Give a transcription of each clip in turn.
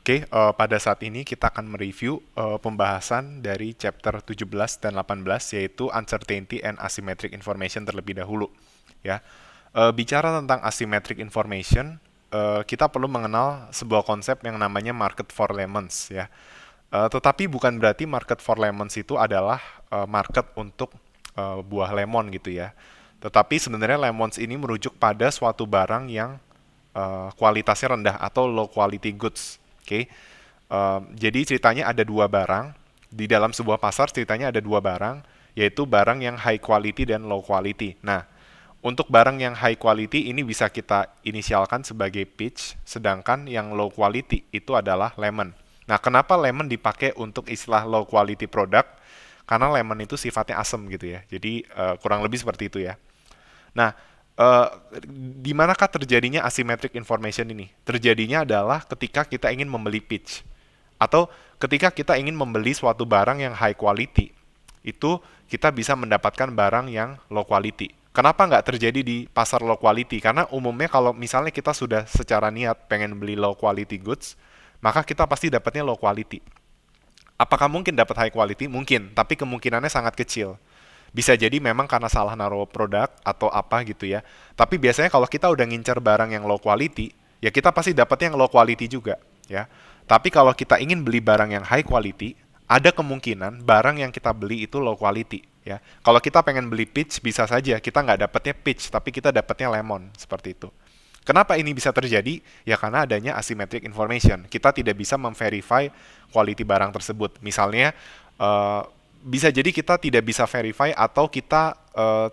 Oke, pada saat ini kita akan mereview pembahasan dari chapter 17 dan 18 yaitu Uncertainty and Asymmetric Information terlebih dahulu. Ya, bicara tentang asymmetric information, kita perlu mengenal sebuah konsep yang namanya market for lemons. Ya, tetapi bukan berarti market for lemons itu adalah market untuk buah lemon gitu ya. Tetapi sebenarnya lemons ini merujuk pada suatu barang yang kualitasnya rendah atau low quality goods. Oke, jadi ceritanya ada dua barang di dalam sebuah pasar. Ceritanya ada dua barang, yaitu barang yang high quality dan low quality. Nah, untuk barang yang high quality ini bisa kita inisialkan sebagai peach, sedangkan yang low quality itu adalah lemon. Nah, kenapa lemon dipakai untuk istilah low quality product? Karena lemon itu sifatnya asam gitu ya. Jadi kurang lebih seperti itu ya. Nah, eh, di manakah terjadinya asymmetric information ini? Terjadinya adalah ketika kita ingin membeli pitch atau ketika kita ingin membeli suatu barang yang high quality. Itu kita bisa mendapatkan barang yang low quality. Kenapa nggak terjadi di pasar low quality? Karena umumnya kalau misalnya kita sudah secara niat pengen beli low quality goods, maka kita pasti dapatnya low quality. Apakah mungkin dapat high quality? Mungkin, tapi kemungkinannya sangat kecil. Bisa jadi memang karena salah naruh produk atau apa gitu ya. Tapi biasanya kalau kita udah ngincer barang yang low quality, ya kita pasti dapatnya yang low quality juga, ya. Tapi kalau kita ingin beli barang yang high quality, ada kemungkinan barang yang kita beli itu low quality, ya. Kalau kita pengen beli peach, bisa saja kita nggak dapatnya peach, tapi kita dapatnya lemon, seperti itu. Kenapa ini bisa terjadi? Ya karena adanya asymmetric information. Kita tidak bisa memverify quality barang tersebut. Misalnya, eh, bisa jadi kita tidak bisa verify atau kita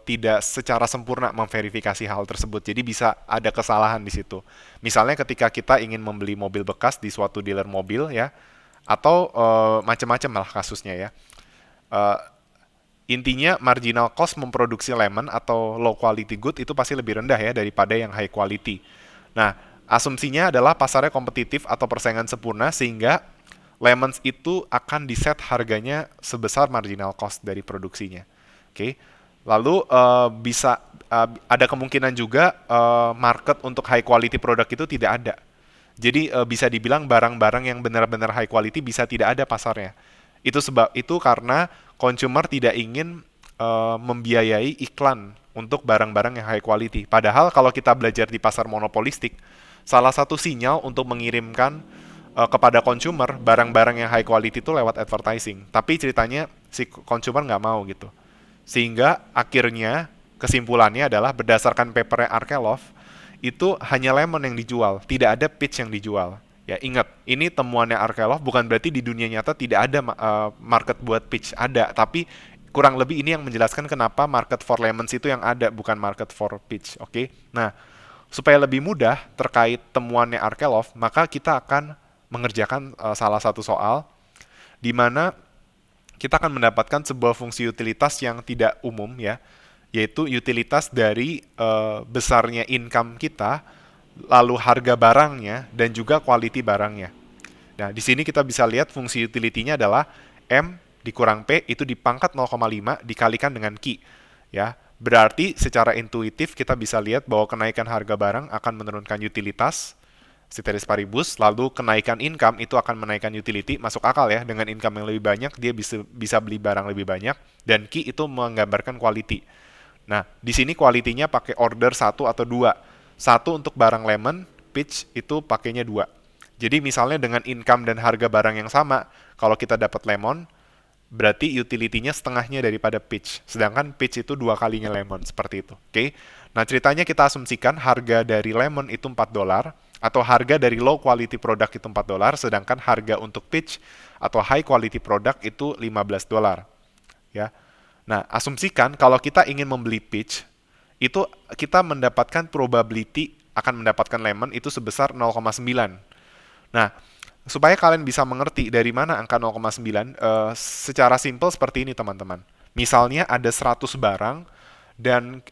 tidak secara sempurna memverifikasi hal tersebut. Jadi bisa ada kesalahan di situ. Misalnya ketika kita ingin membeli mobil bekas di suatu dealer mobil ya, atau macam-macam lah kasusnya ya. Eh, Intinya marginal cost memproduksi lemon atau low quality good itu pasti lebih rendah ya daripada yang high quality. Nah, asumsinya adalah pasarnya kompetitif atau persaingan sempurna sehingga lemons itu akan diset harganya sebesar marginal cost dari produksinya. Oke. Lalu bisa ada kemungkinan juga market untuk high quality produk itu tidak ada. Jadi bisa dibilang barang-barang yang benar-benar high quality bisa tidak ada pasarnya. Itu karena consumer tidak ingin membiayai iklan untuk barang-barang yang high quality. Padahal kalau kita belajar di pasar monopolistik, salah satu sinyal untuk mengirimkan kepada consumer barang-barang yang high quality itu lewat advertising. Tapi ceritanya si consumer nggak mau gitu. Sehingga akhirnya kesimpulannya adalah berdasarkan papernya Arkelov, itu hanya lemon yang dijual, tidak ada peach yang dijual. Ya ingat, ini temuannya Arkelov bukan berarti di dunia nyata tidak ada market buat peach, ada. Tapi kurang lebih ini yang menjelaskan kenapa market for lemons itu yang ada, bukan market for peach. Oke, nah supaya lebih mudah terkait temuannya Arkelov, maka kita akan mengerjakan salah satu soal di mana kita akan mendapatkan sebuah fungsi utilitas yang tidak umum ya, yaitu utilitas dari besarnya income kita, lalu harga barangnya dan juga quality barangnya. Nah, di sini kita bisa lihat fungsi utility-nya adalah M dikurang P itu dipangkat 0,5 dikalikan dengan Q. Ya, berarti secara intuitif kita bisa lihat bahwa kenaikan harga barang akan menurunkan utilitas ceteris paribus, lalu kenaikan income itu akan menaikkan utility, masuk akal ya, dengan income yang lebih banyak dia bisa beli barang lebih banyak, dan Q itu menggambarkan quality. Nah, di sini quality-nya pakai order satu atau dua. Satu untuk barang lemon, peach itu pakainya dua. Jadi misalnya dengan income dan harga barang yang sama, kalau kita dapat lemon, berarti utility-nya setengahnya daripada peach. Sedangkan peach itu dua kalinya lemon, seperti itu. Oke. Nah, ceritanya kita asumsikan harga dari lemon itu $4, atau harga dari low quality product itu $4, sedangkan harga untuk peach atau high quality product itu $15. Ya. Nah, asumsikan kalau kita ingin membeli peach, itu kita mendapatkan probability akan mendapatkan lemon itu sebesar 0,9. Nah, supaya kalian bisa mengerti dari mana angka 0,9, secara simpel seperti ini teman-teman. Misalnya ada 100 barang dan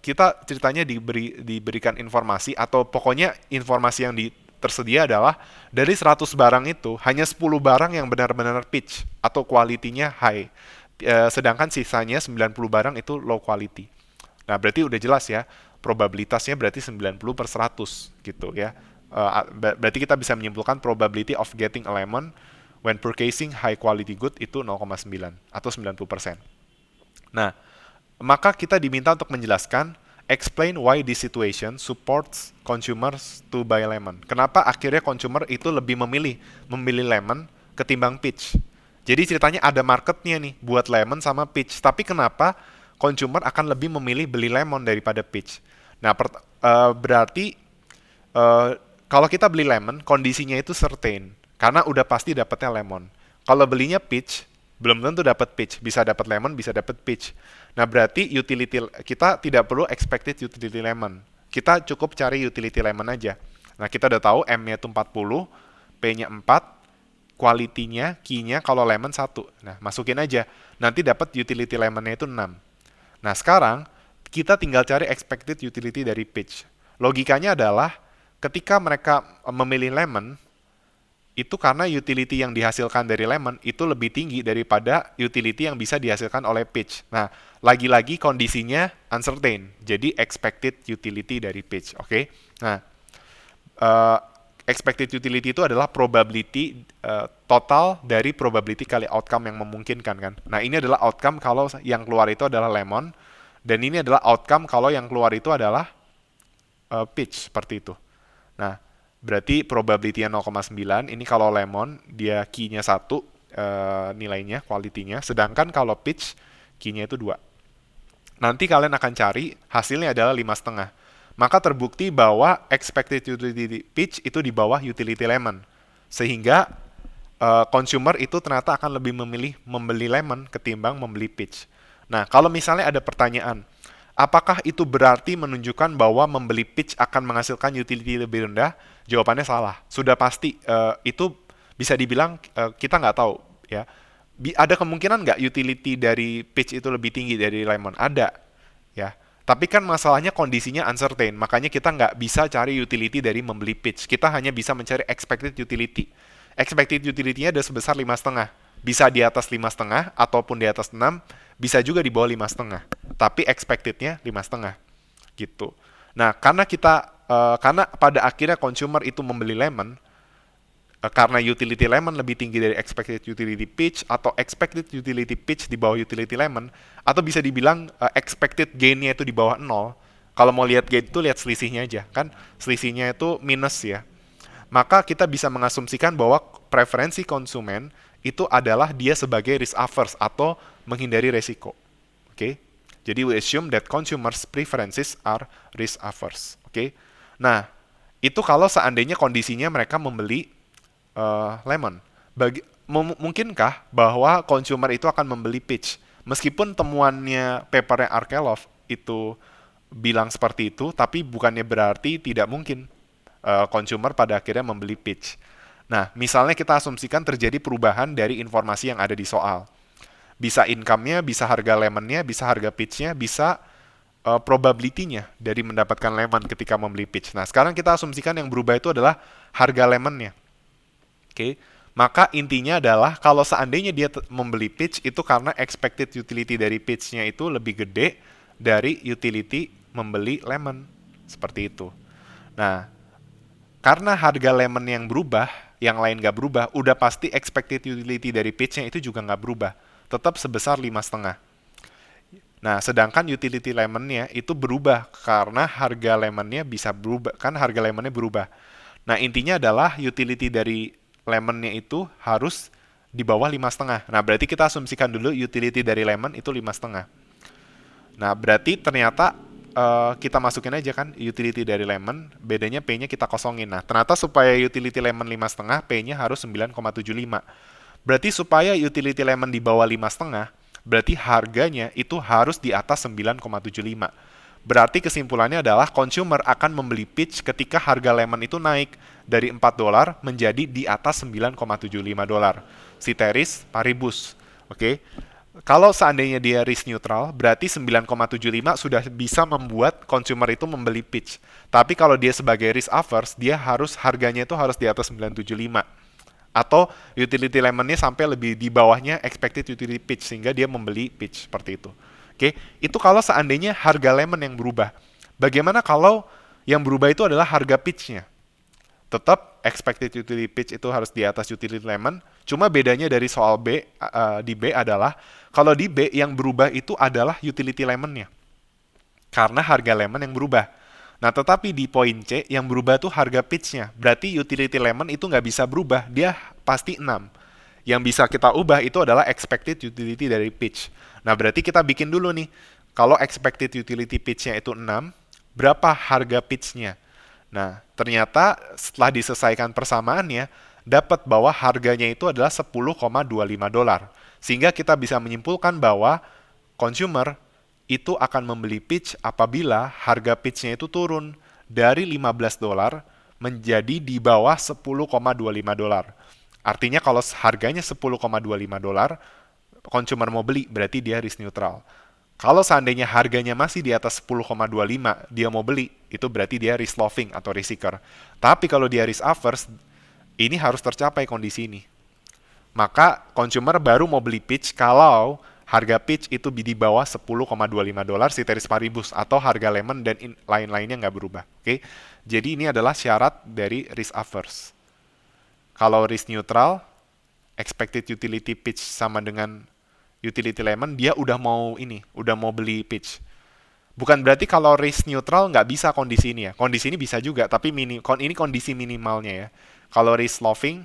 kita ceritanya diberikan informasi atau pokoknya informasi yang tersedia adalah dari 100 barang itu hanya 10 barang yang benar-benar peach atau quality-nya high. Sedangkan sisanya 90 barang itu low quality. Nah, berarti udah jelas ya, probabilitasnya berarti 90/100 gitu ya. Berarti kita bisa menyimpulkan probability of getting a lemon when purchasing high quality good itu 0,9 atau 90%. Nah, maka kita diminta untuk menjelaskan explain why this situation supports consumers to buy lemon. Kenapa akhirnya consumer itu lebih memilih lemon ketimbang peach. Jadi ceritanya ada marketnya nih buat lemon sama peach. Tapi kenapa consumer akan lebih memilih beli lemon daripada peach? Nah, berarti kalau kita beli lemon, kondisinya itu certain. Karena udah pasti dapetnya lemon. Kalau belinya peach, belum tentu dapat peach. Bisa dapat lemon, bisa dapat peach. Nah, berarti utility kita tidak perlu expected utility lemon. Kita cukup cari utility lemon aja. Nah, kita udah tahu M-nya itu 40, P-nya 4, quality-nya, key-nya kalau lemon 1. Nah, masukin aja. Nanti dapat utility lemon-nya itu 6. Nah, sekarang kita tinggal cari expected utility dari peach. Logikanya adalah ketika mereka memilih lemon, itu karena utility yang dihasilkan dari lemon itu lebih tinggi daripada utility yang bisa dihasilkan oleh peach. Nah, lagi-lagi kondisinya uncertain, jadi expected utility dari peach. Oke? Nah, expected utility itu adalah probability total dari probability kali outcome yang memungkinkan kan. Nah, ini adalah outcome kalau yang keluar itu adalah lemon, dan ini adalah outcome kalau yang keluar itu adalah peach, seperti itu. Nah, berarti probability-nya 0,9, ini kalau lemon, dia key-nya 1, nilainya, quality-nya, sedangkan kalau peach, key-nya itu 2. Nanti kalian akan cari, hasilnya adalah 5,5. Maka terbukti bahwa expected utility peach itu di bawah utility lemon. Sehingga consumer itu ternyata akan lebih memilih membeli lemon ketimbang membeli peach. Nah, kalau misalnya ada pertanyaan, apakah itu berarti menunjukkan bahwa membeli peach akan menghasilkan utility lebih rendah? Jawabannya salah. Sudah pasti itu bisa dibilang kita nggak tahu ya. Ada kemungkinan nggak utility dari peach itu lebih tinggi dari lemon? Ada ya. Tapi kan masalahnya kondisinya uncertain. Makanya kita nggak bisa cari utility dari membeli peach. Kita hanya bisa mencari expected utility. Expected utility-nya ada sebesar 5,5. Bisa di atas 5,5 ataupun di atas 6. Bisa juga di bawah 5,5. Tapi expected-nya 5,5 gitu. Nah, karena pada akhirnya consumer itu membeli lemon, karena utility lemon lebih tinggi dari expected utility peach, atau expected utility peach di bawah utility lemon, atau bisa dibilang expected gain-nya itu di bawah 0. Kalau mau lihat gain itu lihat selisihnya aja, kan selisihnya itu minus ya. Maka kita bisa mengasumsikan bahwa preferensi konsumen itu adalah dia sebagai risk averse atau menghindari resiko. Oke? Jadi we assume that consumers' preferences are risk averse. Oke? Nah, itu kalau seandainya kondisinya mereka membeli lemon. Mungkinkah bahwa consumer itu akan membeli peach? Meskipun temuannya papernya Arkelov itu bilang seperti itu, tapi bukannya berarti tidak mungkin consumer pada akhirnya membeli peach. Nah, misalnya kita asumsikan terjadi perubahan dari informasi yang ada di soal. Bisa income-nya, bisa harga lemon-nya, bisa harga peach-nya, bisa probability-nya dari mendapatkan lemon ketika membeli peach. Nah, sekarang kita asumsikan yang berubah itu adalah harga lemon-nya. Oke, maka intinya adalah kalau seandainya dia membeli peach itu karena expected utility dari peach-nya itu lebih gede dari utility membeli lemon. Seperti itu. Nah, karena harga lemon yang berubah, yang lain nggak berubah, udah pasti expected utility dari peach-nya itu juga nggak berubah. Tetap sebesar 5,5. Nah, sedangkan utility lemonnya itu berubah karena harga lemonnya bisa berubah, kan harga lemonnya berubah. Nah, intinya adalah utility dari lemonnya itu harus di bawah 5,5. Nah, berarti kita asumsikan dulu utility dari lemon itu 5,5. Nah, berarti ternyata kita masukin aja kan utility dari lemon, bedanya P-nya kita kosongin. Nah, ternyata supaya utility lemon 5,5, P-nya harus 9,75. Berarti supaya utility lemon di bawah 5,5, berarti harganya itu harus di atas 9,75. Berarti kesimpulannya adalah consumer akan membeli peach ketika harga lemon itu naik dari $4 menjadi di atas $9,75. Ceteris paribus. Oke. Kalau seandainya dia risk neutral, berarti 9,75 sudah bisa membuat consumer itu membeli peach. Tapi kalau dia sebagai risk averse, dia harganya itu harus di atas 9,75. Atau utility lemonnya sampai lebih di bawahnya expected utility peach sehingga dia membeli peach seperti itu. Oke, itu kalau seandainya harga lemon yang berubah. Bagaimana kalau yang berubah itu adalah harga peach-nya? Tetap expected utility pitch itu harus di atas utility lemon. Cuma bedanya dari soal B di B adalah kalau di B yang berubah itu adalah utility lemonnya. Karena harga lemon yang berubah. Nah, tetapi di poin C yang berubah tuh harga pitch-nya. Berarti utility lemon itu nggak bisa berubah, dia pasti 6. Yang bisa kita ubah itu adalah expected utility dari pitch. Nah, berarti kita bikin dulu nih. Kalau expected utility pitch-nya itu 6, berapa harga pitch-nya? Nah, ternyata setelah diselesaikan persamaannya, dapat bahwa harganya itu adalah 10,25 dolar. Sehingga kita bisa menyimpulkan bahwa consumer itu akan membeli pitch apabila harga pitch-nya itu turun dari 15 dolar menjadi di bawah 10,25 dolar. Artinya kalau harganya 10,25 dolar, consumer mau beli, berarti dia risk neutral. Kalau seandainya harganya masih di atas 10,25, dia mau beli, itu berarti dia risk loving atau risk seeker. Tapi kalau dia risk averse, ini harus tercapai kondisi ini. Maka consumer baru mau beli pitch kalau harga pitch itu di bawah 10,25 dolar ceteris paribus atau harga lemon dan lain-lainnya nggak berubah. Oke, jadi ini adalah syarat dari risk averse. Kalau risk neutral, expected utility pitch sama dengan utility lemon, dia udah mau beli pitch. Bukan berarti kalau risk neutral nggak bisa kondisi ini ya. Kondisi ini bisa juga, tapi ini kondisi minimalnya ya. Kalau risk loving,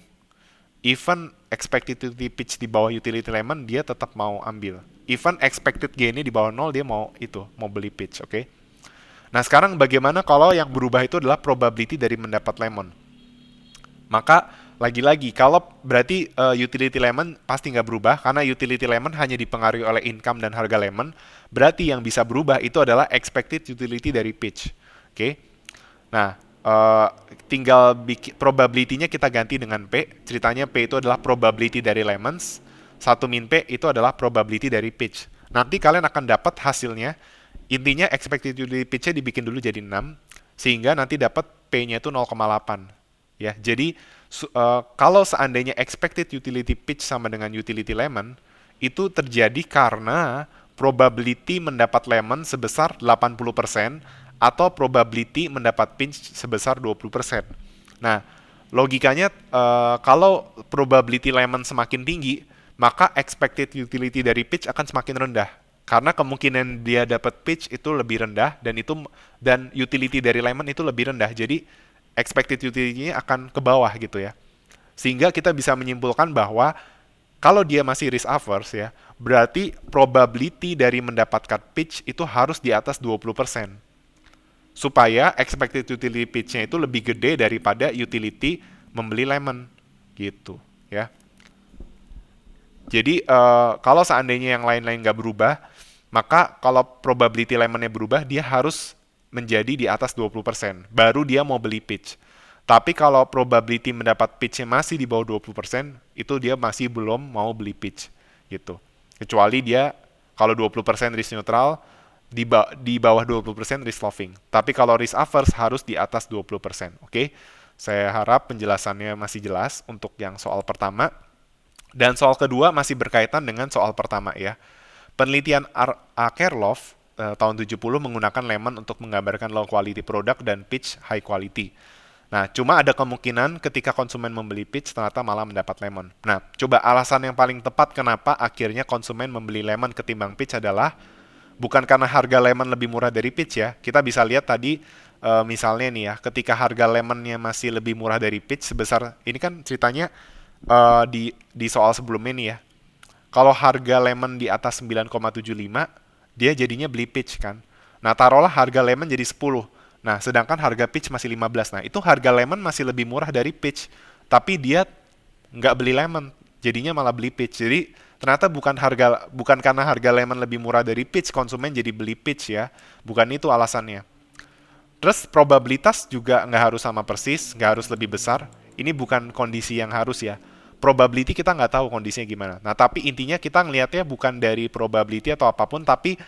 even expected utility pitch di bawah utility lemon, dia tetap mau ambil. Even expected gain-nya di bawah 0, dia mau beli pitch, oke? Nah, sekarang bagaimana kalau yang berubah itu adalah probability dari mendapat lemon? Maka lagi-lagi kalau berarti utility lemon pasti nggak berubah karena utility lemon hanya dipengaruhi oleh income dan harga lemon. Berarti yang bisa berubah itu adalah expected utility dari pitch. Oke. Nah, tinggal probability-nya kita ganti dengan P. Ceritanya P itu adalah probability dari lemons. 1 min P itu adalah probability dari pitch. Nanti kalian akan dapat hasilnya. Intinya expected utility pitch-nya dibikin dulu jadi 6 sehingga nanti dapat P-nya itu 0,8. Ya, jadi kalau seandainya expected utility pitch sama dengan utility lemon, itu terjadi karena probability mendapat lemon sebesar 80% atau probability mendapat pitch sebesar 20%. Nah, logikanya kalau probability lemon semakin tinggi, maka expected utility dari pitch akan semakin rendah. Karena kemungkinan dia dapat pitch itu lebih rendah dan utility dari lemon itu lebih rendah. Jadi expected utility-nya akan ke bawah gitu ya. Sehingga kita bisa menyimpulkan bahwa kalau dia masih risk averse ya, berarti probability dari mendapatkan pitch itu harus di atas 20%. Supaya expected utility pitch-nya itu lebih gede daripada utility membeli lemon gitu ya. Jadi kalau seandainya yang lain-lain nggak berubah, maka kalau probability lemonnya berubah, dia harus menjadi di atas 20%. Baru dia mau beli pitch. Tapi kalau probability mendapat pitch-nya masih di bawah 20%, itu dia masih belum mau beli pitch. Gitu. Kecuali dia kalau 20% risk neutral, di bawah 20% risk loving. Tapi kalau risk averse harus di atas 20%. Oke? Saya harap penjelasannya masih jelas untuk yang soal pertama. Dan soal kedua masih berkaitan dengan soal pertama ya. Penelitian Akerlof tahun 70 menggunakan lemon untuk menggambarkan low quality product dan pitch high quality. Nah, cuma ada kemungkinan ketika konsumen membeli pitch ternyata malah mendapat lemon. Nah, coba alasan yang paling tepat kenapa akhirnya konsumen membeli lemon ketimbang pitch adalah bukan karena harga lemon lebih murah dari pitch ya. Kita bisa lihat tadi misalnya nih ya, ketika harga lemonnya masih lebih murah dari pitch sebesar, ini kan ceritanya di soal sebelumnya nih ya. Kalau harga lemon di atas 9,75, dia jadinya beli pitch kan. Nah, taruhlah harga lemon jadi 10. Nah, sedangkan harga pitch masih 15. Nah, itu harga lemon masih lebih murah dari pitch. Tapi dia nggak beli lemon, jadinya malah beli pitch. Jadi, ternyata bukan karena harga lemon lebih murah dari pitch, konsumen jadi beli pitch ya. Bukan itu alasannya. Terus, probabilitas juga nggak harus sama persis, nggak harus lebih besar. Ini bukan kondisi yang harus ya. Probability kita nggak tahu kondisinya gimana. Nah, tapi intinya kita ngelihatnya bukan dari probability atau apapun, tapi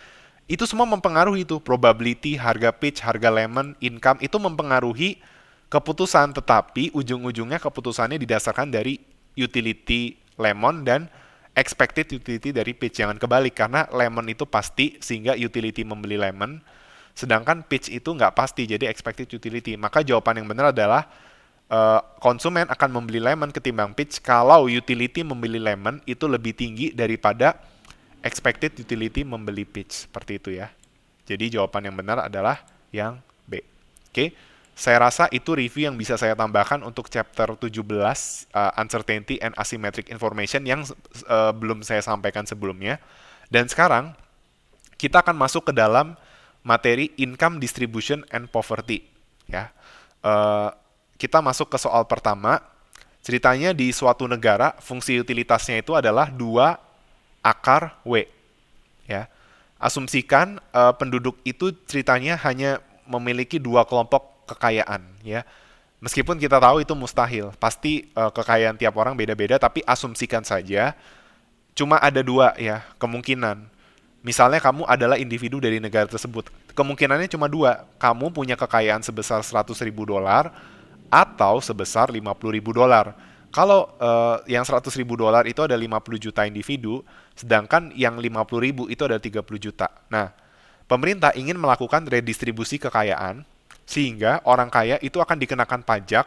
itu semua mempengaruhi itu. Probability, harga pitch, harga lemon, income, itu mempengaruhi keputusan. Tetapi ujung-ujungnya keputusannya didasarkan dari utility lemon dan expected utility dari pitch. Jangan kebalik, karena lemon itu pasti sehingga utility membeli lemon. Sedangkan pitch itu nggak pasti, jadi expected utility. Maka jawaban yang benar adalah konsumen akan membeli lemon ketimbang peach kalau utility membeli lemon itu lebih tinggi daripada expected utility membeli peach. Seperti itu ya. Jadi jawaban yang benar adalah yang B. Oke, saya rasa itu review yang bisa saya tambahkan untuk chapter 17 Uncertainty and Asymmetric Information yang belum saya sampaikan sebelumnya. Dan sekarang kita akan masuk ke dalam materi Income Distribution and Poverty. Ya, kita masuk ke soal pertama. Ceritanya di suatu negara fungsi utilitasnya itu adalah 2 akar W. Ya, asumsikan penduduk itu ceritanya hanya memiliki 2 kelompok kekayaan. Ya, meskipun kita tahu itu mustahil, pasti kekayaan tiap orang beda-beda. Tapi asumsikan saja cuma ada 2 ya kemungkinan. Misalnya kamu adalah individu dari negara tersebut. Kemungkinannya cuma 2. Kamu punya kekayaan sebesar $100.000 atau sebesar $50.000. Kalau yang $100.000 itu ada 50 juta individu, sedangkan yang 50.000 itu ada 30 juta. Nah, pemerintah ingin melakukan redistribusi kekayaan sehingga orang kaya itu akan dikenakan pajak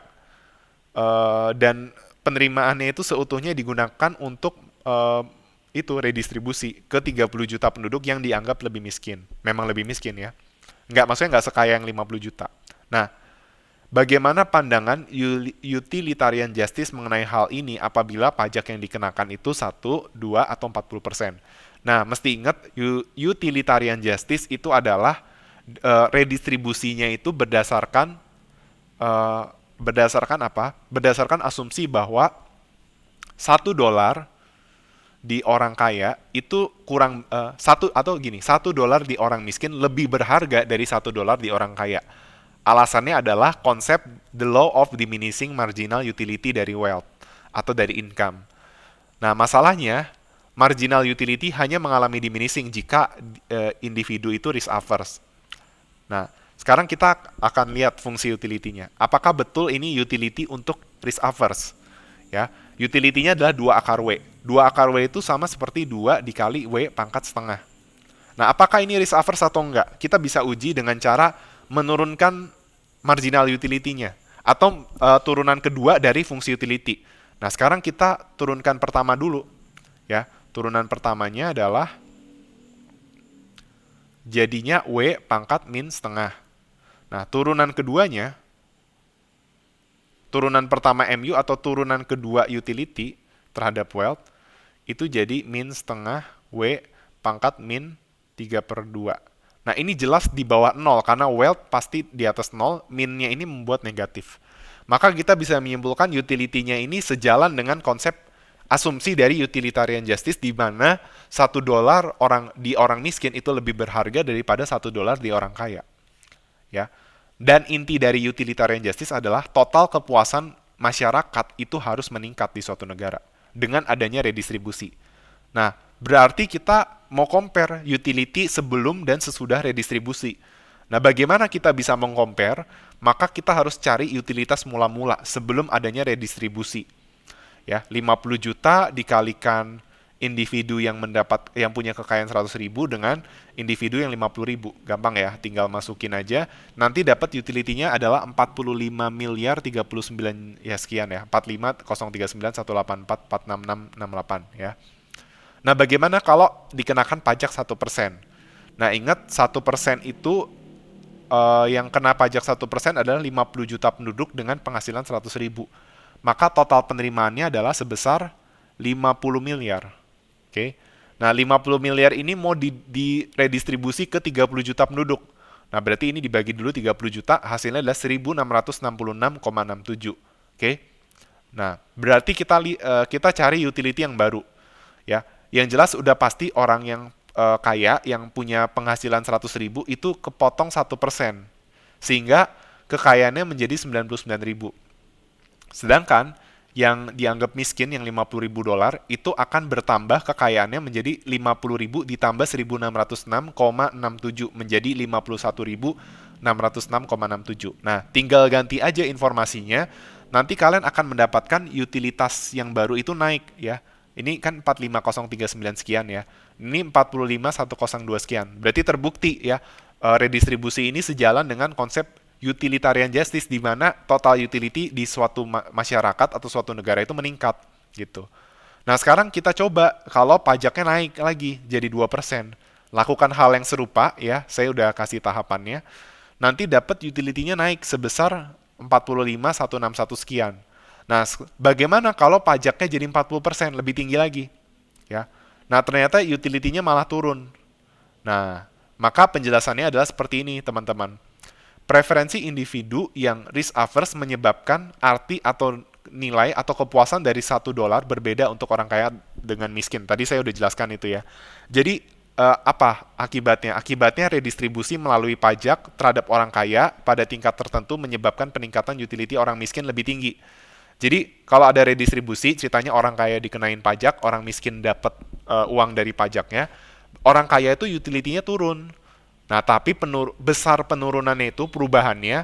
dan penerimaannya itu seutuhnya digunakan untuk itu redistribusi ke 30 juta penduduk yang dianggap lebih miskin. Memang lebih miskin ya. Maksudnya nggak sekaya yang 50 juta. Nah, bagaimana pandangan utilitarian justice mengenai hal ini apabila pajak yang dikenakan itu 1, 2, atau 40%? Nah, mesti ingat utilitarian justice itu adalah redistribusinya itu berdasarkan apa? Berdasarkan asumsi bahwa $1 di orang kaya itu kurang $1 di orang miskin lebih berharga dari $1 di orang kaya. Alasannya adalah konsep the law of diminishing marginal utility dari wealth atau dari income. Nah, masalahnya marginal utility hanya mengalami diminishing jika individu itu risk averse. Nah, sekarang kita akan lihat fungsi utility-nya. Apakah betul ini utility untuk risk averse? Ya, utility-nya adalah 2 akar W. 2 akar W itu sama seperti 2 dikali W pangkat setengah. Nah, apakah ini risk averse atau enggak? Kita bisa uji dengan cara menurunkan marginal utility-nya atau turunan kedua dari fungsi utility. Nah, sekarang kita turunkan pertama dulu. Ya, turunan pertamanya adalah jadinya W pangkat min setengah. Nah, turunan keduanya, turunan pertama MU atau turunan kedua utility terhadap wealth, itu jadi min setengah W pangkat min 3/2. Nah, ini jelas di bawah 0 karena wealth pasti di atas 0, min-nya ini membuat negatif. Maka kita bisa menyimpulkan utility-nya ini sejalan dengan konsep asumsi dari utilitarian justice di mana $1 di orang miskin itu lebih berharga daripada $1 di orang kaya. Ya. Dan inti dari utilitarian justice adalah total kepuasan masyarakat itu harus meningkat di suatu negara dengan adanya redistribusi. Nah, berarti kita mau compare utility sebelum dan sesudah redistribusi. Nah, bagaimana kita bisa mengcompare? Maka kita harus cari utilitas mula-mula sebelum adanya redistribusi. Ya, 50 juta dikalikan individu yang punya kekayaan 100.000 dengan individu yang 50.000. Gampang ya, tinggal masukin aja. Nanti dapat utility-nya adalah 45.039 ya sekian ya. 45.039.184.46668 ya. Nah, bagaimana kalau dikenakan pajak 1%? Nah, ingat 1% itu yang kena pajak 1% adalah 50 juta penduduk dengan penghasilan 100.000. Maka total penerimaannya adalah sebesar 50 miliar. Oke. Nah, 50 miliar ini mau diredistribusi ke 30 juta penduduk. Nah, berarti ini dibagi dulu 30 juta, hasilnya adalah 1.666,67. Oke. Nah, berarti kita cari utility yang baru. Ya, yang jelas udah pasti orang yang kaya yang punya penghasilan 100.000 itu kepotong 1%. Sehingga kekayaannya menjadi 99.000. Sedangkan yang dianggap miskin yang $50.000 itu akan bertambah kekayaannya menjadi 50.000 ditambah 1.606,67 menjadi 51.606,67. Nah, tinggal ganti aja informasinya. Nanti kalian akan mendapatkan utilitas yang baru itu naik ya. Ini kan 45039 sekian ya. Ini 45102 sekian. Berarti terbukti ya redistribusi ini sejalan dengan konsep utilitarian justice di mana total utility di suatu masyarakat atau suatu negara itu meningkat gitu. Nah, sekarang kita coba kalau pajaknya naik lagi jadi 2%. Lakukan hal yang serupa ya, saya udah kasih tahapannya. Nanti dapat utility-nya naik sebesar 45.161 sekian. Nah, bagaimana kalau pajaknya jadi 40%, lebih tinggi lagi? Ya. Nah, ternyata utility-nya malah turun. Nah, maka penjelasannya adalah seperti ini, teman-teman. Preferensi individu yang risk averse menyebabkan arti atau nilai atau kepuasan dari $1 berbeda untuk orang kaya dengan miskin. Tadi saya udah jelaskan itu ya. Jadi, apa akibatnya? Akibatnya redistribusi melalui pajak terhadap orang kaya pada tingkat tertentu menyebabkan peningkatan utility orang miskin lebih tinggi. Jadi kalau ada redistribusi, ceritanya orang kaya dikenain pajak, orang miskin dapat uang dari pajaknya, orang kaya itu utility-nya turun. Nah, tapi besar penurunannya itu perubahannya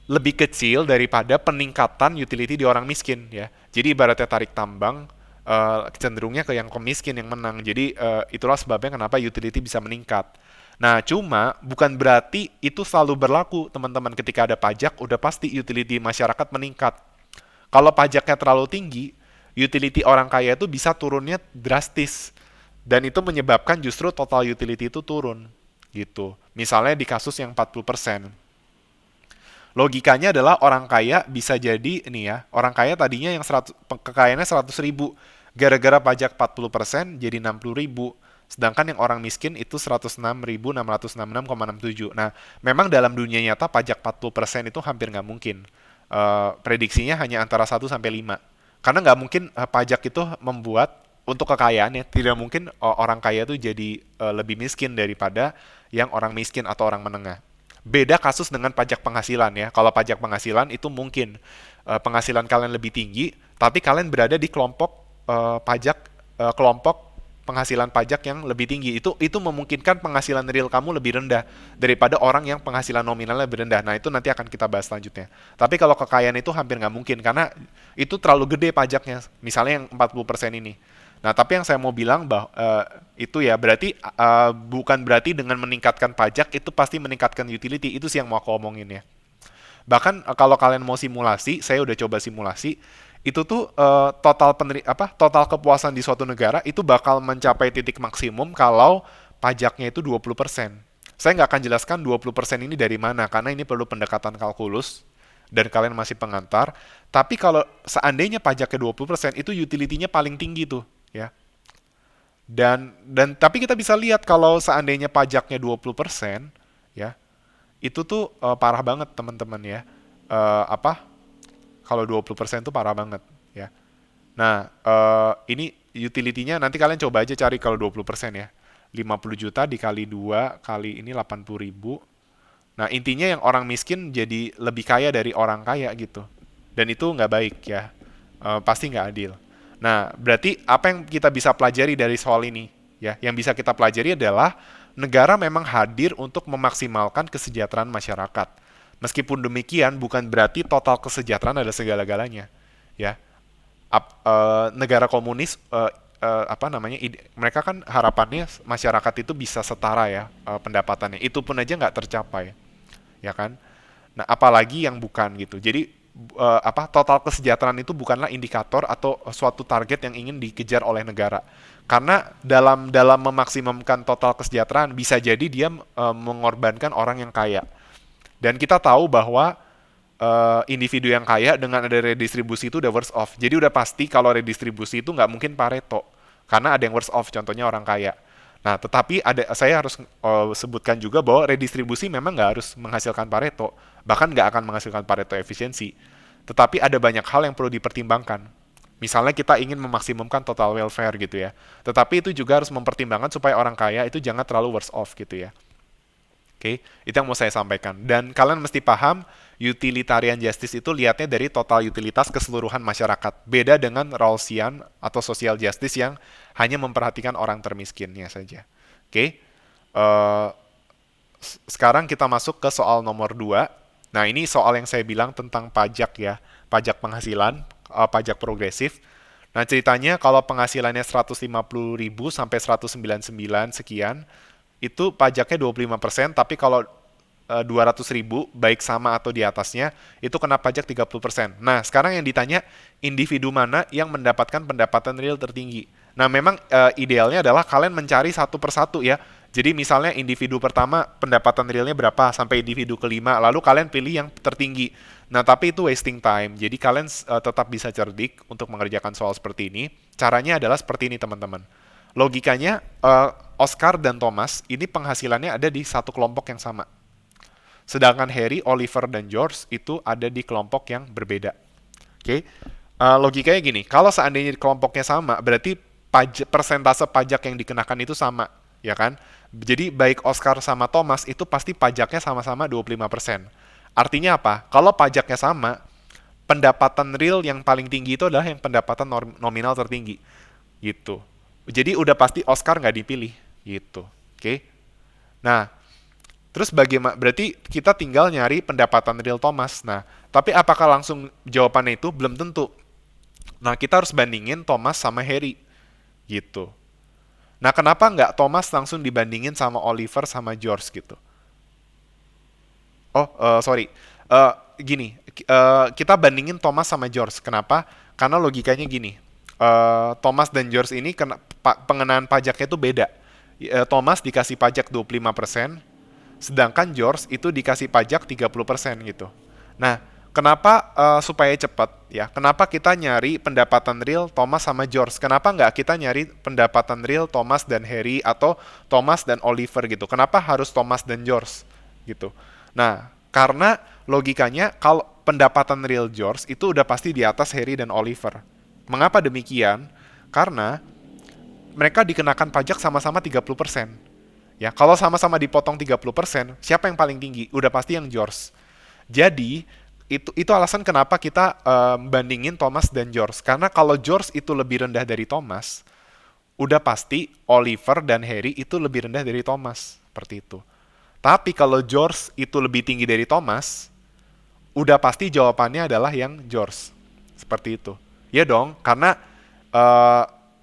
lebih kecil daripada peningkatan utility di orang miskin ya. Jadi ibaratnya tarik tambang, cenderungnya ke yang miskin yang menang. Jadi itulah sebabnya kenapa utility bisa meningkat. Nah, cuma bukan berarti itu selalu berlaku, teman-teman. Ketika ada pajak, udah pasti utility masyarakat meningkat. Kalau pajaknya terlalu tinggi, utility orang kaya itu bisa turunnya drastis. Dan itu menyebabkan justru total utility itu turun. Gitu. Misalnya di kasus yang 40%. Logikanya adalah orang kaya bisa jadi ini ya, orang kaya tadinya yang kekayaannya 100.000, gara-gara pajak 40% jadi 60.000. Sedangkan yang orang miskin itu 106.666,67. Nah, memang dalam dunia nyata pajak 40% itu hampir nggak mungkin. Prediksinya hanya antara 1 sampai 5. Karena nggak mungkin pajak itu membuat untuk kekayaannya. Tidak mungkin orang kaya itu jadi lebih miskin daripada yang orang miskin atau orang menengah. Beda kasus dengan pajak penghasilan ya. Kalau pajak penghasilan itu mungkin penghasilan kalian lebih tinggi, tapi kalian berada di kelompok kelompok penghasilan pajak yang lebih tinggi. Itu memungkinkan penghasilan real kamu lebih rendah daripada orang yang penghasilan nominalnya lebih rendah. Nah, itu nanti akan kita bahas selanjutnya. Tapi kalau kekayaan itu hampir nggak mungkin karena itu terlalu gede pajaknya. Misalnya yang 40% ini. Nah, tapi yang saya mau bilang itu ya berarti bukan berarti dengan meningkatkan pajak itu pasti meningkatkan utility. Itu sih yang mau aku omongin ya. Bahkan kalau kalian mau simulasi, saya udah coba simulasi, itu tuh total kepuasan di suatu negara itu bakal mencapai titik maksimum kalau pajaknya itu 20%. Saya nggak akan jelaskan 20% ini dari mana, karena ini perlu pendekatan kalkulus, dan kalian masih pengantar. Tapi kalau seandainya pajaknya 20%, itu utility-nya paling tinggi tuh, ya. Dan tapi kita bisa lihat kalau seandainya pajaknya 20%, ya, itu tuh parah banget teman-teman ya. Kalau 20% itu parah banget ya. Nah, ini utility-nya nanti kalian coba aja cari kalau 20% ya. 50 juta dikali 2 kali ini 80.000. Nah, intinya yang orang miskin jadi lebih kaya dari orang kaya gitu. Dan itu nggak baik ya. Pasti nggak adil. Nah, berarti apa yang kita bisa pelajari dari soal ini? Ya, yang bisa kita pelajari adalah negara memang hadir untuk memaksimalkan kesejahteraan masyarakat. Meskipun demikian, bukan berarti total kesejahteraan adalah segala-galanya, ya. Negara komunis, mereka kan harapannya masyarakat itu bisa setara ya pendapatannya. Itu pun aja nggak tercapai, ya kan? Nah, apalagi yang bukan gitu. Jadi total kesejahteraan itu bukanlah indikator atau suatu target yang ingin dikejar oleh negara. Karena dalam memaksimumkan total kesejahteraan bisa jadi dia mengorbankan orang yang kaya. Dan kita tahu bahwa individu yang kaya dengan ada redistribusi itu udah worse off. Jadi udah pasti kalau redistribusi itu nggak mungkin Pareto. Karena ada yang worse off, contohnya orang kaya. Nah, tetapi saya harus sebutkan juga bahwa redistribusi memang nggak harus menghasilkan Pareto. Bahkan nggak akan menghasilkan Pareto efisiensi. Tetapi ada banyak hal yang perlu dipertimbangkan. Misalnya kita ingin memaksimumkan total welfare gitu ya. Tetapi itu juga harus mempertimbangkan supaya orang kaya itu jangan terlalu worse off gitu ya. Oke, itu yang mau saya sampaikan. Dan kalian mesti paham, utilitarian justice itu lihatnya dari total utilitas keseluruhan masyarakat. Beda dengan Rawlsian atau social justice yang hanya memperhatikan orang termiskinnya saja. Oke, sekarang kita masuk ke soal nomor 2. Nah, ini soal yang saya bilang tentang pajak ya, pajak penghasilan, pajak progresif. Nah, ceritanya kalau penghasilannya 150.000 sampai 199 sekian, itu pajaknya 25%, tapi kalau 200.000, baik sama atau di atasnya, itu kena pajak 30%. Nah, sekarang yang ditanya, individu mana yang mendapatkan pendapatan real tertinggi? Nah, memang idealnya adalah kalian mencari satu persatu ya. Jadi misalnya individu pertama pendapatan realnya berapa sampai individu kelima, lalu kalian pilih yang tertinggi. Nah, tapi itu wasting time. Jadi kalian tetap bisa cerdik untuk mengerjakan soal seperti ini. Caranya adalah seperti ini, teman-teman. Logikanya, Oscar dan Thomas ini penghasilannya ada di satu kelompok yang sama. Sedangkan Harry, Oliver, dan George itu ada di kelompok yang berbeda. Oke, logikanya gini, kalau seandainya kelompoknya sama, berarti persentase pajak yang dikenakan itu sama, ya kan? Jadi baik Oscar sama Thomas itu pasti pajaknya sama-sama 25%. Artinya apa? Kalau pajaknya sama, pendapatan real yang paling tinggi itu adalah yang pendapatan nominal tertinggi. Gitu. Jadi udah pasti Oscar nggak dipilih. Gitu. Oke? Nah, terus bagaimana? Berarti kita tinggal nyari pendapatan real Thomas. Nah, tapi apakah langsung jawabannya itu? Belum tentu. Nah, kita harus bandingin Thomas sama Harry. Gitu. Nah, kenapa nggak Thomas langsung dibandingin sama Oliver sama George gitu? Oh, sorry. Gini, kita bandingin Thomas sama George. Kenapa? Karena logikanya gini. Thomas dan George ini pengenaan pajaknya itu beda. Thomas dikasih pajak 25%, sedangkan George itu dikasih pajak 30% gitu. Nah, kenapa supaya cepat ya? Kenapa kita nyari pendapatan real Thomas sama George? Kenapa nggak kita nyari pendapatan real Thomas dan Harry atau Thomas dan Oliver gitu? Kenapa harus Thomas dan George gitu? Nah, karena logikanya kalau pendapatan real George itu udah pasti di atas Harry dan Oliver. Mengapa demikian? Karena mereka dikenakan pajak sama-sama 30%. Ya, kalau sama-sama dipotong 30%, siapa yang paling tinggi? Udah pasti yang George. Jadi, itu alasan kenapa kita bandingin Thomas dan George. Karena kalau George itu lebih rendah dari Thomas, udah pasti Oliver dan Harry itu lebih rendah dari Thomas. Seperti itu. Tapi kalau George itu lebih tinggi dari Thomas, udah pasti jawabannya adalah yang George. Seperti itu. Ya dong, karena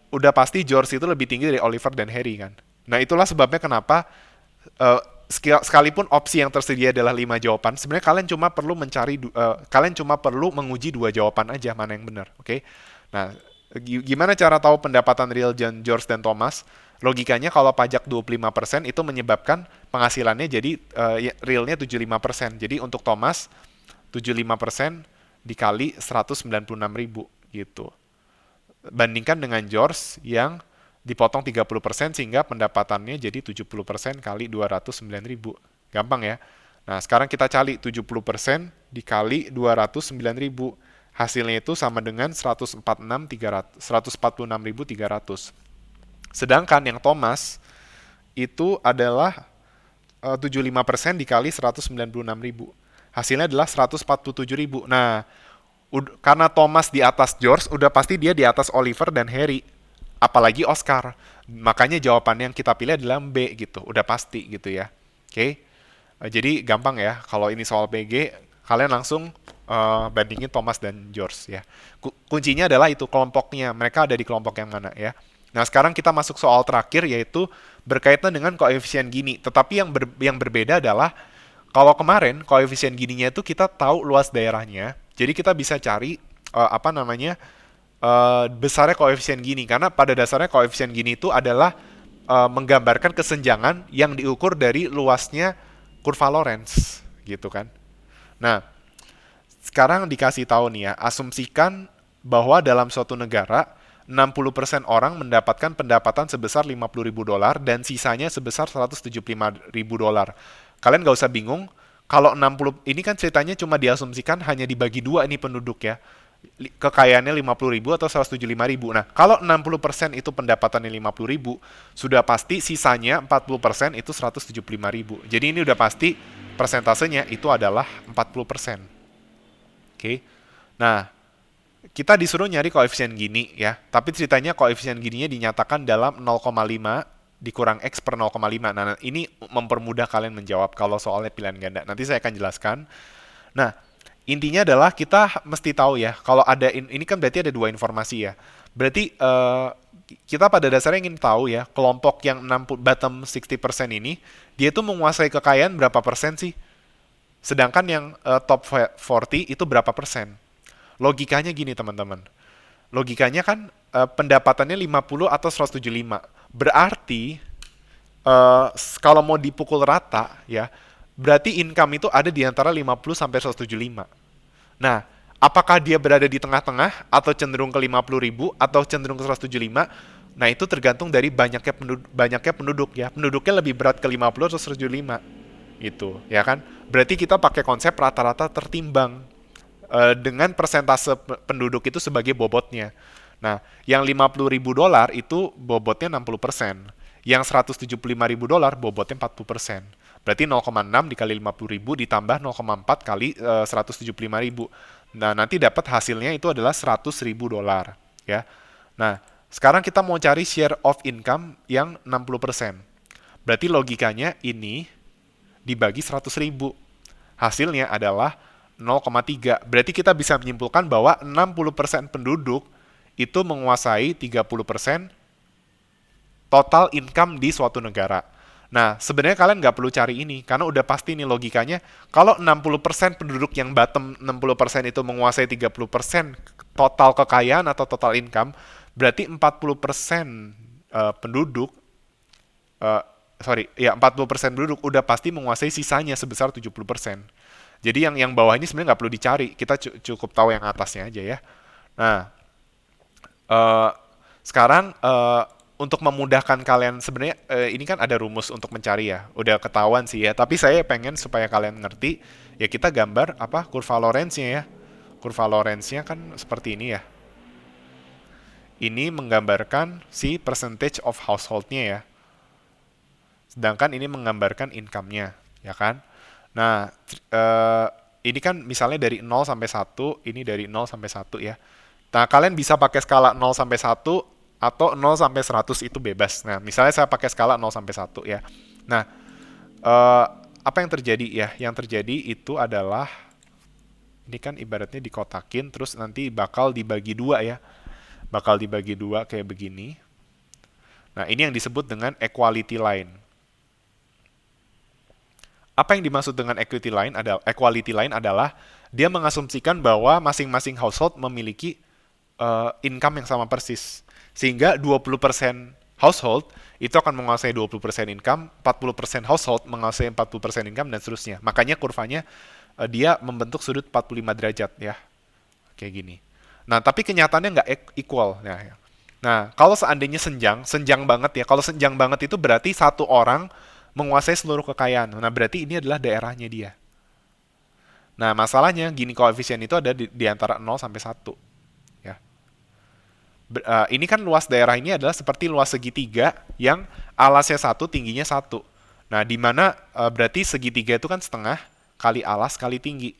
udah pasti George itu lebih tinggi dari Oliver dan Harry kan. Nah, itulah sebabnya kenapa sekalipun opsi yang tersedia adalah 5 jawaban, sebenarnya kalian cuma perlu menguji 2 jawaban aja mana yang benar, oke? Nah, gimana cara tahu pendapatan real George dan Thomas? Logikanya kalau pajak 25% itu menyebabkan penghasilannya jadi realnya 75%. Jadi untuk Thomas 75% dikali 196.000 gitu. Bandingkan dengan George yang dipotong 30% sehingga pendapatannya jadi 70% kali 209.000. Gampang ya? Nah, sekarang kita cari 70% dikali 209.000. Hasilnya itu sama dengan 146.300. Sedangkan yang Thomas itu adalah 75% dikali 196.000. Hasilnya adalah 147.000. Nah, karena Thomas di atas George, udah pasti dia di atas Oliver dan Harry. Apalagi Oscar. Makanya jawabannya yang kita pilih adalah B gitu. Udah pasti gitu ya. Oke. Jadi gampang ya. Kalau ini soal PG, kalian langsung bandingin Thomas dan George ya. Kuncinya adalah itu kelompoknya. Mereka ada di kelompok yang mana ya. Nah, sekarang kita masuk soal terakhir yaitu berkaitan dengan koefisien Gini. Tetapi yang berbeda adalah kalau kemarin koefisien Gininya itu kita tahu luas daerahnya. Jadi kita bisa cari besarnya koefisien Gini, karena pada dasarnya koefisien Gini itu adalah menggambarkan kesenjangan yang diukur dari luasnya kurva Lorentz gitu kan. Nah, sekarang dikasih tahu nih ya, asumsikan bahwa dalam suatu negara 60% orang mendapatkan pendapatan sebesar $50.000 dan sisanya sebesar $175.000. Kalian gak usah bingung, kalau 60, ini kan ceritanya cuma diasumsikan hanya dibagi 2 ini penduduk ya. Kekayaannya 50.000 atau 175.000. Nah, kalau 60% itu pendapatannya 50.000, sudah pasti sisanya 40% itu 175.000. Jadi ini udah pasti persentasenya itu adalah 40%. Oke. Nah, kita disuruh nyari koefisien Gini ya. Tapi ceritanya koefisien Gininya dinyatakan dalam 0,5 dikurang X per 0,5. Nah, ini mempermudah kalian menjawab kalau soalnya pilihan ganda. Nanti saya akan jelaskan. Nah, intinya adalah kita mesti tahu ya, kalau ada ini kan berarti ada 2 informasi ya. Berarti kita pada dasarnya ingin tahu ya, kelompok yang bottom 60% ini, dia tuh menguasai kekayaan berapa persen sih? Sedangkan yang top 40 itu berapa persen? Logikanya gini teman-teman. Logikanya kan pendapatannya 50 atau 175. Berarti kalau mau dipukul rata ya, berarti income itu ada di antara 50 sampai 175. Nah, apakah dia berada di tengah-tengah atau cenderung ke 50.000 atau cenderung ke 175? Nah, itu tergantung dari banyaknya penduduk ya. Penduduknya lebih berat ke 50 atau 175. Gitu, ya kan? Berarti kita pakai konsep rata-rata tertimbang dengan persentase penduduk itu sebagai bobotnya. Nah, yang 50.000 dolar itu bobotnya 60%. Yang 175.000 dolar bobotnya 40%. Berarti 0,6 dikali 50.000 ditambah 0,4 kali 175.000. Nah, nanti dapat hasilnya itu adalah 100.000 dolar. Ya. Nah, sekarang kita mau cari share of income yang 60%. Berarti logikanya ini dibagi 100.000. Hasilnya adalah 0,3. Berarti kita bisa menyimpulkan bahwa 60% penduduk itu menguasai 30% total income di suatu negara. Nah, sebenarnya kalian nggak perlu cari ini, karena udah pasti nih logikanya, kalau 60% penduduk yang bottom 60% itu menguasai 30% total kekayaan atau total income, berarti 40% penduduk, eh, 40% penduduk udah pasti menguasai sisanya sebesar 70%. Jadi yang bawah ini sebenarnya nggak perlu dicari, kita cukup tahu yang atasnya aja ya. Nah, eh, sekarang untuk memudahkan kalian sebenarnya ini kan ada rumus untuk mencari ya, udah ketahuan sih ya. Tapi saya pengen supaya kalian ngerti, ya kita gambar apa kurva Lorenz-nya ya. Kurva Lorenz-nya kan seperti ini ya. Ini menggambarkan si percentage of household-nya ya. Sedangkan ini menggambarkan income-nya, ya kan? Nah, ini kan misalnya dari 0 sampai 1, ini dari 0 sampai 1 ya. Nah, kalian bisa pakai skala 0 sampai 1 atau 0 sampai 100 itu bebas. Nah, misalnya saya pakai skala 0 sampai 1 ya. Nah, apa yang terjadi ya? Yang terjadi itu adalah ini kan ibaratnya dikotakin terus nanti bakal dibagi dua ya. Bakal dibagi dua kayak begini. Nah, ini yang disebut dengan equality line. Apa yang dimaksud dengan equality line adalah dia mengasumsikan bahwa masing-masing household memiliki income yang sama persis. Sehingga 20% household itu akan menguasai 20% income, 40% household menguasai 40% income, dan seterusnya. Makanya kurvanya dia membentuk sudut 45 derajat ya. Kayak gini. Nah, tapi kenyataannya nggak equal. Nah, kalau seandainya senjang banget ya. Kalau senjang banget itu berarti satu orang menguasai seluruh kekayaan. Nah, berarti ini adalah daerahnya dia. Nah, masalahnya Gini koefisien itu ada di antara 0 sampai 1. Ya. Ini kan luas daerah ini adalah seperti luas segitiga yang alasnya 1, tingginya 1. Nah, di mana berarti segitiga itu kan setengah kali alas kali tinggi.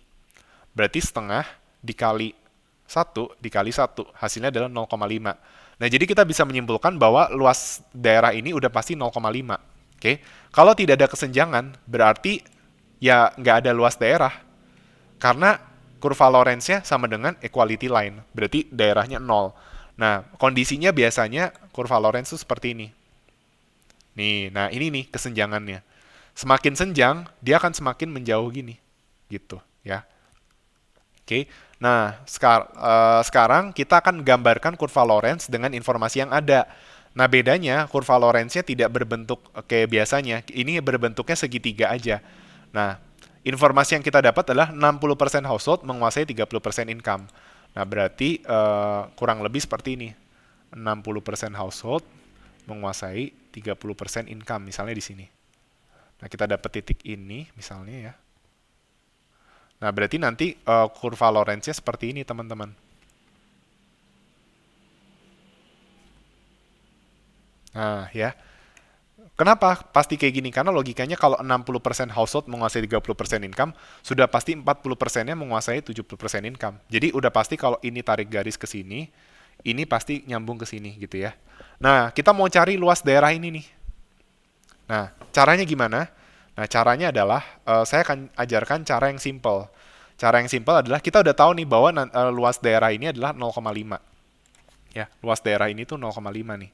Berarti setengah dikali 1 dikali 1. Hasilnya adalah 0,5. Nah, jadi kita bisa menyimpulkan bahwa luas daerah ini udah pasti 0,5. Oke, kalau tidak ada kesenjangan, berarti ya nggak ada luas daerah. Karena kurva Lorenz-nya sama dengan equality line, berarti daerahnya 0. Nah, kondisinya biasanya kurva Lorenz itu seperti ini. Nih, nah ini nih kesenjangannya. Semakin senjang, dia akan semakin menjauh gini. Gitu, ya. Oke, nah sekarang kita akan gambarkan kurva Lorenz dengan informasi yang ada. Nah, bedanya kurva Lorenz-nya tidak berbentuk kayak biasanya. Ini berbentuknya segitiga aja. Nah, informasi yang kita dapat adalah 60% household menguasai 30% income. Nah, berarti kurang lebih seperti ini. 60% household menguasai 30% income, misalnya di sini. Nah, kita dapat titik ini, misalnya ya. Nah, berarti nanti kurva Lorenz-nya seperti ini, teman-teman. Nah, ya. Kenapa pasti kayak gini? Karena logikanya kalau 60% household menguasai 30% income, sudah pasti 40%-nya menguasai 70% income. Jadi udah pasti kalau ini tarik garis ke sini, ini pasti nyambung ke sini gitu ya. Nah, kita mau cari luas daerah ini nih. Nah, caranya gimana? Nah, caranya adalah saya akan ajarkan cara yang simple. Cara yang simple adalah kita udah tahu nih bahwa luas daerah ini adalah 0,5. Ya, luas daerah ini tuh 0,5 nih.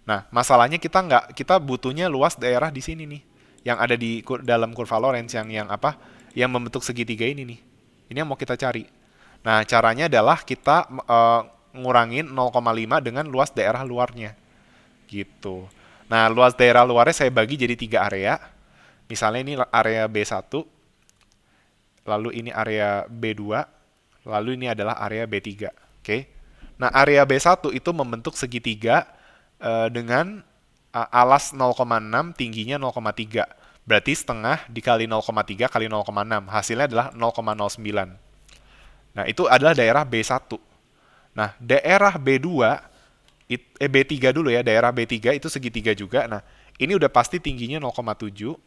Nah, masalahnya kita butuhnya luas daerah di sini nih, yang ada di dalam kurva Lorenz yang apa? yang membentuk segitiga ini nih. Ini yang mau kita cari. Nah, caranya adalah kita ngurangin 0,5 dengan luas daerah luarnya. Gitu. Nah, luas daerah luarnya saya bagi jadi 3 area. Misalnya ini area B1, lalu ini area B2, lalu ini adalah area B3. Oke. Nah, area B1 itu membentuk segitiga dengan alas 0,6, tingginya 0,3. Berarti setengah dikali 0,3 kali 0,6. Hasilnya adalah 0,09. Nah, itu adalah daerah B1. Nah, daerah B2, B3 dulu ya, daerah B3 itu segitiga juga. Nah, ini udah pasti tingginya 0,7.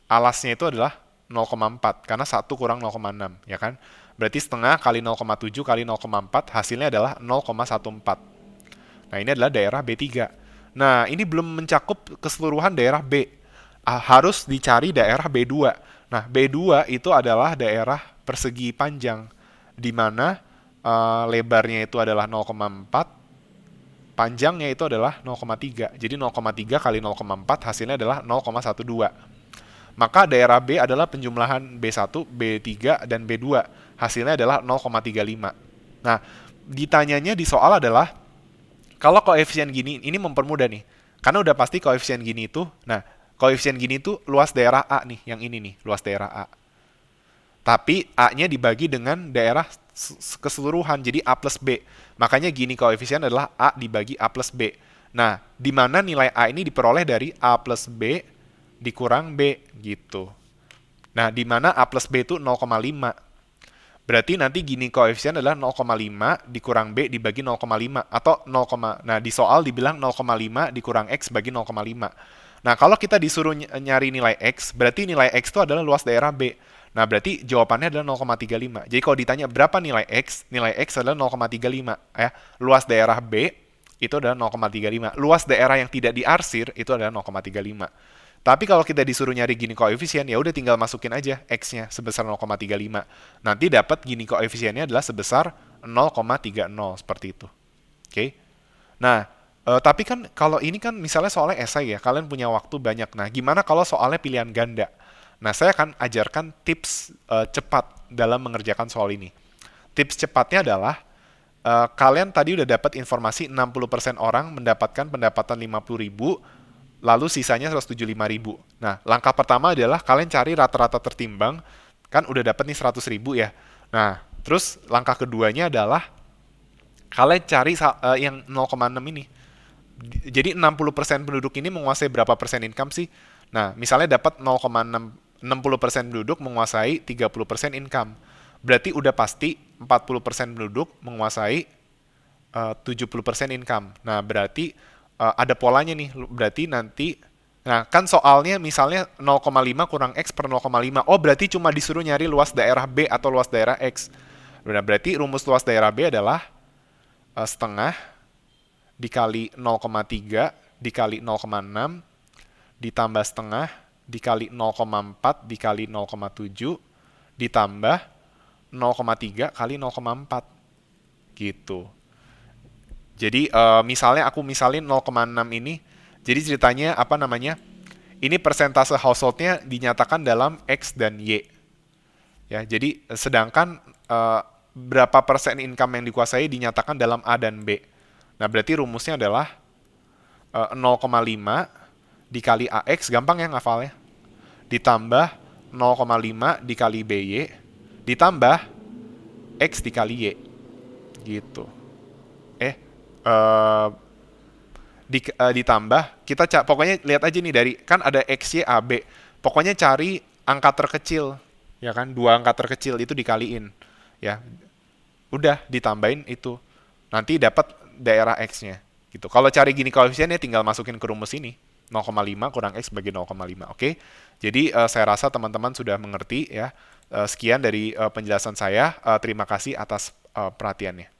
Alasnya itu adalah 0,4 karena 1 kurang 0,6 ya kan. Berarti setengah kali 0,7 kali 0,4 hasilnya adalah 0,14. Nah, ini adalah daerah B3. Nah, ini belum mencakup keseluruhan daerah B. Harus dicari daerah B2. Nah, B2 itu adalah daerah persegi panjang di mana lebarnya itu adalah 0,4, panjangnya itu adalah 0,3. Jadi 0,3 kali 0,4 hasilnya adalah 0,12. Maka daerah B adalah penjumlahan B1, B3, dan B2. Hasilnya adalah 0,35. Nah, ditanyanya di soal adalah, kalau koefisien gini, ini mempermudah nih. Karena udah pasti koefisien gini itu, nah, koefisien gini itu luas daerah A nih, yang ini nih, luas daerah A. Tapi A-nya dibagi dengan daerah keseluruhan, jadi A plus B. Makanya gini koefisien adalah A dibagi A plus B. Nah, di mana nilai A ini diperoleh dari A plus B dikurang B gitu. Nah, di mana A plus B itu 0,5. Berarti nanti gini koefisien adalah 0,5 dikurang B dibagi 0,5 atau 0, nah di soal dibilang 0,5 dikurang X bagi 0,5. Nah, kalau kita disuruh nyari nilai X, berarti nilai X itu adalah luas daerah B. Nah, berarti jawabannya adalah 0,35. Jadi kalau ditanya berapa nilai X adalah 0,35 ya. Luas daerah B itu adalah 0,35. Luas daerah yang tidak diarsir itu adalah 0,35. Tapi kalau kita disuruh nyari Gini koefisien, ya udah tinggal masukin aja X-nya sebesar 0,35. Nanti dapat Gini koefisiennya adalah sebesar 0,30 seperti itu. Oke. Nah, tapi kan kalau ini kan misalnya soalnya esai ya, kalian punya waktu banyak. Nah, gimana kalau soalnya pilihan ganda? Nah, saya akan ajarkan tips cepat dalam mengerjakan soal ini. Tips cepatnya adalah kalian tadi udah dapat informasi 60% orang mendapatkan pendapatan 50.000, lalu sisanya 175.000. Nah, langkah pertama adalah kalian cari rata-rata tertimbang, kan udah dapat nih 100.000 ya. Nah, terus langkah keduanya adalah kalian cari yang 0,6 ini. Jadi 60% penduduk ini menguasai berapa persen income sih? Nah, misalnya dapat 0,6, 60% penduduk menguasai 30% income. Berarti udah pasti 40% penduduk menguasai 70% income. Nah, berarti ada polanya nih. Berarti nanti, nah kan soalnya misalnya 0,5 kurang X per 0,5. Oh, berarti cuma disuruh nyari luas daerah B atau luas daerah X. Nah, berarti rumus luas daerah B adalah setengah dikali 0,3 dikali 0,6 ditambah setengah dikali 0,4 dikali 0,7 ditambah 0,3 kali 0,4 gitu. Jadi misalnya aku misalin 0,6 ini, jadi ceritanya apa namanya? Ini persentase householdnya dinyatakan dalam X dan Y. Ya, jadi sedangkan berapa persen income yang dikuasai dinyatakan dalam A dan B. Nah, berarti rumusnya adalah 0,5 dikali AX, gampang ya ngafalnya. Ditambah 0,5 dikali BY, ditambah X dikali Y. Gitu. Ditambah, kita pokoknya lihat aja nih dari, kan ada X, Y, A, B. Pokoknya cari angka terkecil, ya kan? 2 angka terkecil itu dikaliin. Ya, udah ditambahin itu. Nanti dapat daerah X-nya. Gitu. Kalau cari Gini koefisiennya tinggal masukin ke rumus ini. 0,5 kurang X bagi 0,5. Oke? Jadi saya rasa teman-teman sudah mengerti ya. Sekian dari penjelasan saya. Terima kasih atas perhatiannya.